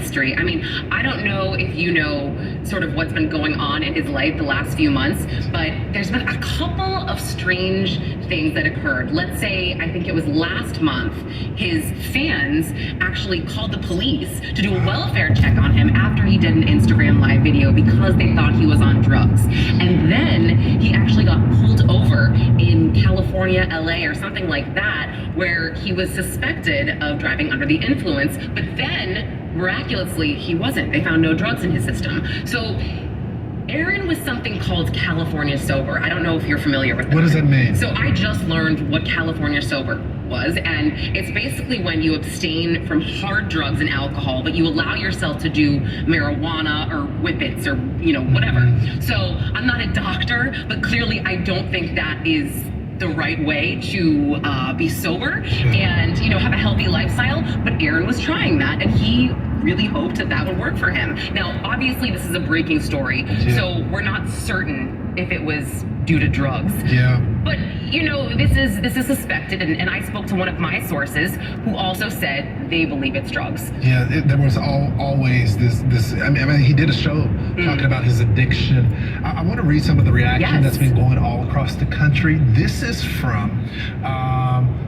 history. I mean, I don't know if you know sort of what's been going on in his life the last few months, but there's been a couple of strange things that occurred. Let's say, I think it was last month, his fans actually called the police to do a welfare check on him after he did an Instagram live video because they thought he was on drugs. And then he actually got pulled over in California, LA, or something like that, where he was suspected of driving under the influence, but then miraculously he wasn't. They found no drugs in his system. So Aaron was something called California Sober. I don't know if you're familiar with that. What does that mean? So I just learned what California Sober was, and it's basically when you abstain from hard drugs and alcohol, but you allow yourself to do marijuana or whippets or, you know, whatever. So I'm not a doctor, but clearly I don't think that is the right way to be sober and, you know, have a healthy lifestyle. But Aaron was trying that, and he really hoped that that would work for him. Now, obviously, this is a breaking story, so we're not certain if it was due to drugs. But, you know, this is suspected, and I spoke to one of my sources who also said they believe it's drugs. There was always this. I mean, he did a show talking about his addiction. I want to read some of the reaction that's been going all across the country. This is from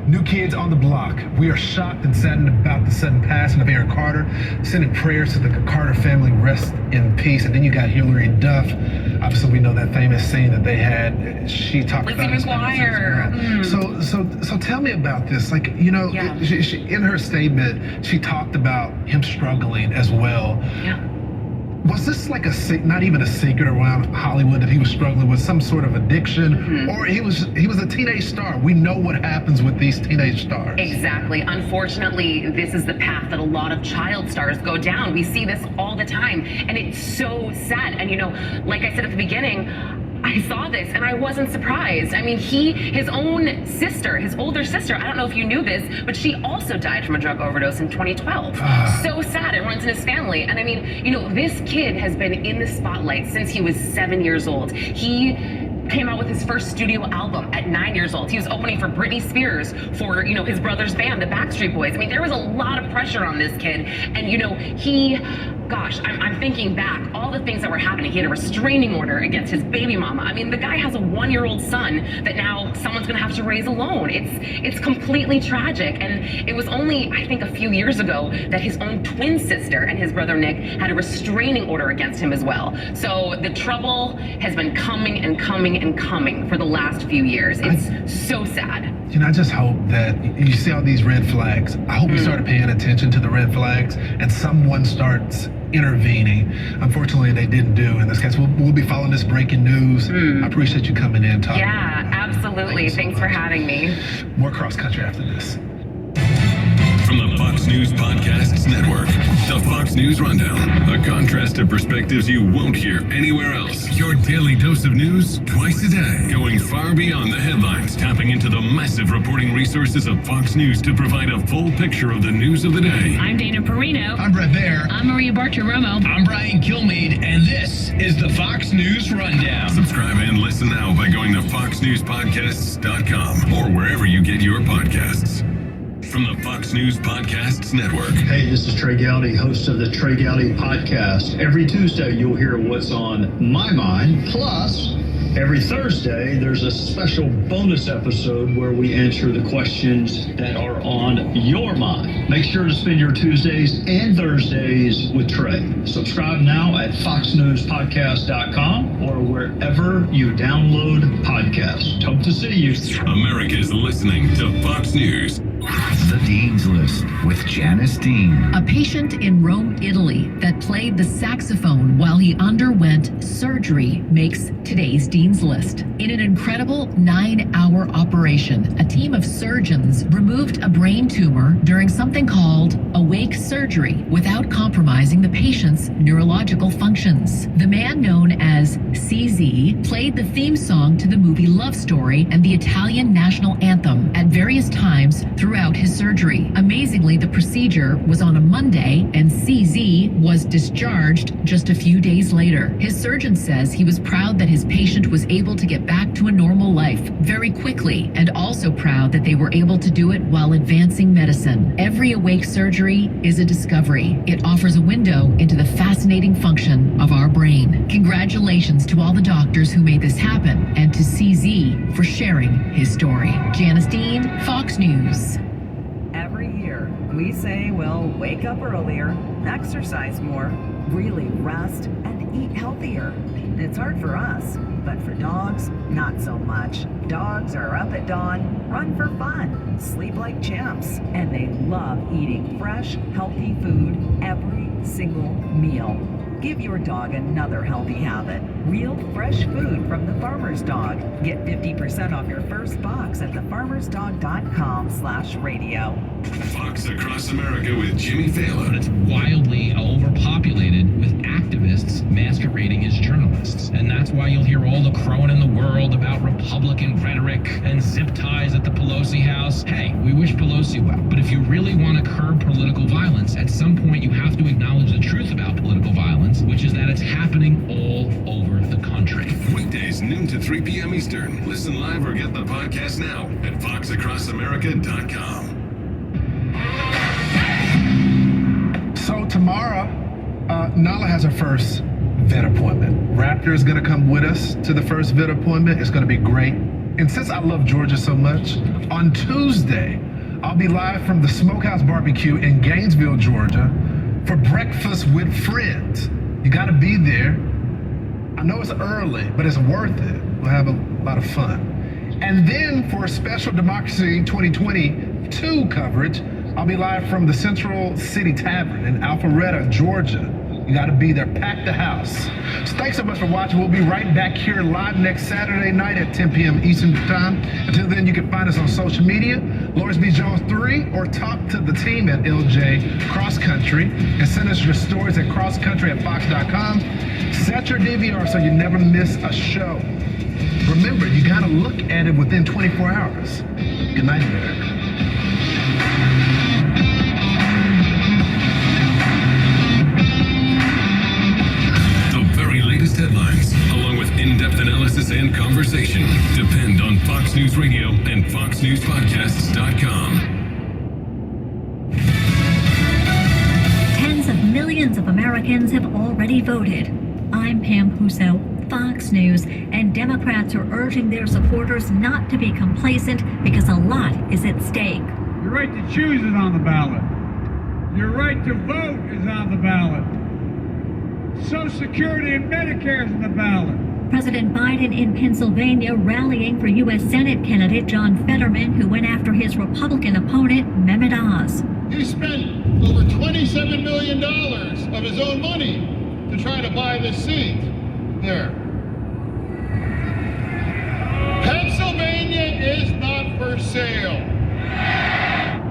New Kids on the Block. We are shocked and saddened about the sudden passing of Aaron Carter, sending prayers to the Carter family, rest in peace. And then you got Hillary Duff. Obviously, we know that famous scene that they had. She talked about his So tell me about this. Like, you know, she, in her statement, she talked about him struggling as well. Was this like not even a secret around Hollywood that he was struggling with some sort of addiction, or he was a teenage star? We know what happens with these teenage stars. Exactly. Unfortunately, this is the path that a lot of child stars go down. We see this all the time, and it's so sad. And, you know, like I said at the beginning, I saw this and I wasn't surprised. I mean, his own sister, his older sister, I don't know if you knew this, but she also died from a drug overdose in 2012. So sad. It runs in his family. And I mean, you know, this kid has been in the spotlight since he was 7 years old. He came out with his first studio album at 9 years old. He was opening for Britney Spears, for, you know, his brother's band, the Backstreet Boys. I mean, there was a lot of pressure on this kid. And, you know, I'm thinking back, all the things that were happening. He had a restraining order against his baby mama. I mean, the guy has a 1-year-old son that now someone's gonna have to raise alone. It's completely tragic. And it was only, I think, a few years ago that his own twin sister and his brother Nick had a restraining order against him as well. So the trouble has been coming and coming and coming for the last few years. It's so sad. You know, I just hope that you see all these red flags. I hope we started paying attention to the red flags and someone starts intervening. Unfortunately, they didn't do in this case. We'll be following this breaking news. I appreciate you coming in, talking. Yeah, absolutely. Thanks for having me. More cross country after this. From the Fox News Podcasts Network, the Fox News Rundown, a contrast of perspectives you won't hear anywhere else. Your daily dose of news twice a day, going far beyond the headlines, tapping into the massive reporting resources of Fox News to provide a full picture of the news of the day. I'm Dana Perino. I'm Brett Baer. I'm Maria Bartiromo. I'm Brian Kilmeade, and this is the Fox News Rundown. Subscribe and listen now by going to foxnewspodcasts.com or wherever you get your podcasts. From the Fox News Podcasts Network. Hey, this is Trey Gowdy, host of the Trey Gowdy Podcast. Every Tuesday, you'll hear what's on my mind. Plus, every Thursday, there's a special bonus episode where we answer the questions that are on your mind. Make sure to spend your Tuesdays and Thursdays with Trey. Subscribe now at foxnewspodcast.com or wherever you download podcasts. Hope to see you. America's listening to Fox News. The Dean's List with Janice Dean. A patient in Rome, Italy that played the saxophone while he underwent surgery makes today's Dean's List. In an incredible 9-hour operation, a team of surgeons removed a brain tumor during something called awake surgery without compromising the patient's neurological functions. The man known as CZ played the theme song to the movie Love Story and the Italian national anthem at various times throughout his surgery. Amazingly, the procedure was on a Monday, and CZ Surgery was discharged just a few days later. His surgeon says he was proud that his patient was able to get back to a normal life very quickly, and also proud that they were able to do it while advancing medicine. Every awake surgery is a discovery. It offers a window into the fascinating function of our brain. Congratulations to all the doctors who made this happen, and to CZ for sharing his story. Janice Dean, Fox News. Every year, we say we'll wake up earlier, exercise more, really rest, and eat healthier. It's hard for us, but for dogs, not so much. Dogs are up at dawn, run for fun, sleep like champs, and they love eating fresh, healthy food every single meal. Give your dog another healthy habit. Real fresh food from the Farmer's Dog. Get 50% off your first box at thefarmersdog.com/radio. Fox Across America with Jimmy Fallon. It's wildly overpopulated with activists masquerading as journalists. And that's why you'll hear all the crowing in the world about Republican rhetoric and zip ties at the Pelosi house. Hey, we wish Pelosi well. But if you really want to curb political violence, at some point you have to acknowledge the truth about political violence, which is that it's happening all over the country. Weekdays noon to 3 p.m. Eastern. Listen live or get the podcast now at foxacrossamerica.com. So tomorrow, Nala has her first vet appointment. Raptor is going to come with us to the first vet appointment. It's going to be great. And since I love Georgia so much, on Tuesday, I'll be live from the Smokehouse Barbecue in Gainesville, Georgia, for breakfast with friends. You got to be there. I know it's early, but it's worth it. We'll have a lot of fun. And then for a special Democracy 2022 coverage, I'll be live from the Central City Tavern in Alpharetta, Georgia. You got to be there. Pack the house. So thanks so much for watching. We'll be right back here live next Saturday night at 10 p.m. Eastern Time. Until then, you can find us on social media, Lawrence B. Jones 3, or talk to the team at LJ Cross Country and send us your stories at crosscountry@fox.com. Set your DVR so you never miss a show. Remember, you got to look at it within 24 hours. Good night, America. Headlines, along with in-depth analysis and conversation, depend on Fox News Radio and FoxNewsPodcasts.com. Tens of millions of Americans have already voted. I'm Pam Huso, Fox News, and Democrats are urging their supporters not to be complacent because a lot is at stake. Your right to choose is on the ballot. Your right to vote is on the ballot. Social Security and Medicare is in the ballot. President Biden in Pennsylvania rallying for U.S. Senate candidate John Fetterman, who went after his Republican opponent, Mehmet Oz. He spent over $27 million of his own money to try to buy this seat there. Pennsylvania is not for sale.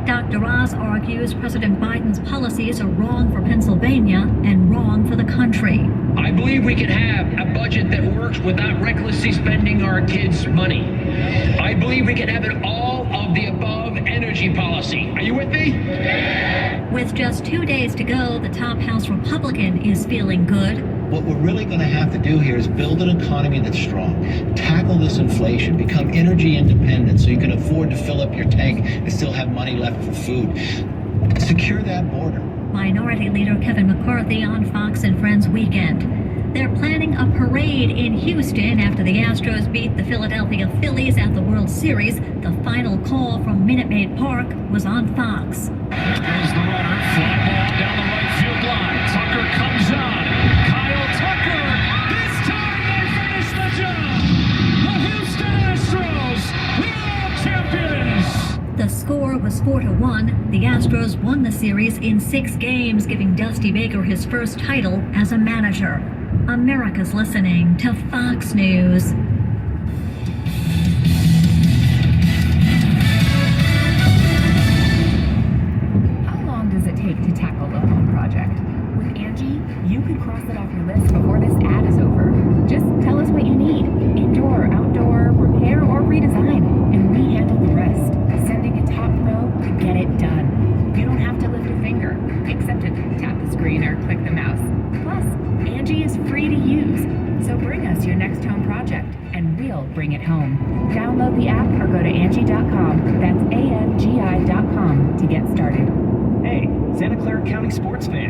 Dr. Oz argues President Biden's policies are wrong for Pennsylvania and wrong for the country. I believe we can have a budget that works without recklessly spending our kids' money. I believe we can have an all of the above energy policy. Are you with me? With just 2 days to go, the top House Republican is feeling good. What we're really going to have to do here is build an economy that's strong, tackle this inflation, become energy independent so you can afford to fill up your tank and still have money left for food. Secure that border. Minority Leader Kevin McCarthy on Fox and Friends Weekend. They're planning a parade in Houston after the Astros beat the Philadelphia Phillies at the World Series. The final call from Minute Maid Park was on Fox. There goes the runner, fly ball down the right field line. Tucker comes on. Kyle Tucker, this time they finish the job. The Houston Astros, world champions. The score was 4-1. The Astros won the series in 6 games, giving Dusty Baker his first title as a manager. America's listening to Fox News. How long does it take to tackle the home project? With Angie, you could cross it off your list before this ad is over. Just tell us what you need. Indoor, outdoor, repair, or redesign. And we handle the rest. Sending a top pro to get it done. You don't have to lift a finger, except to tap the screen or click the bring it home. Download the app or go to Angie.com. That's ANGI.com to get started. Hey, Santa Clara County sports fans.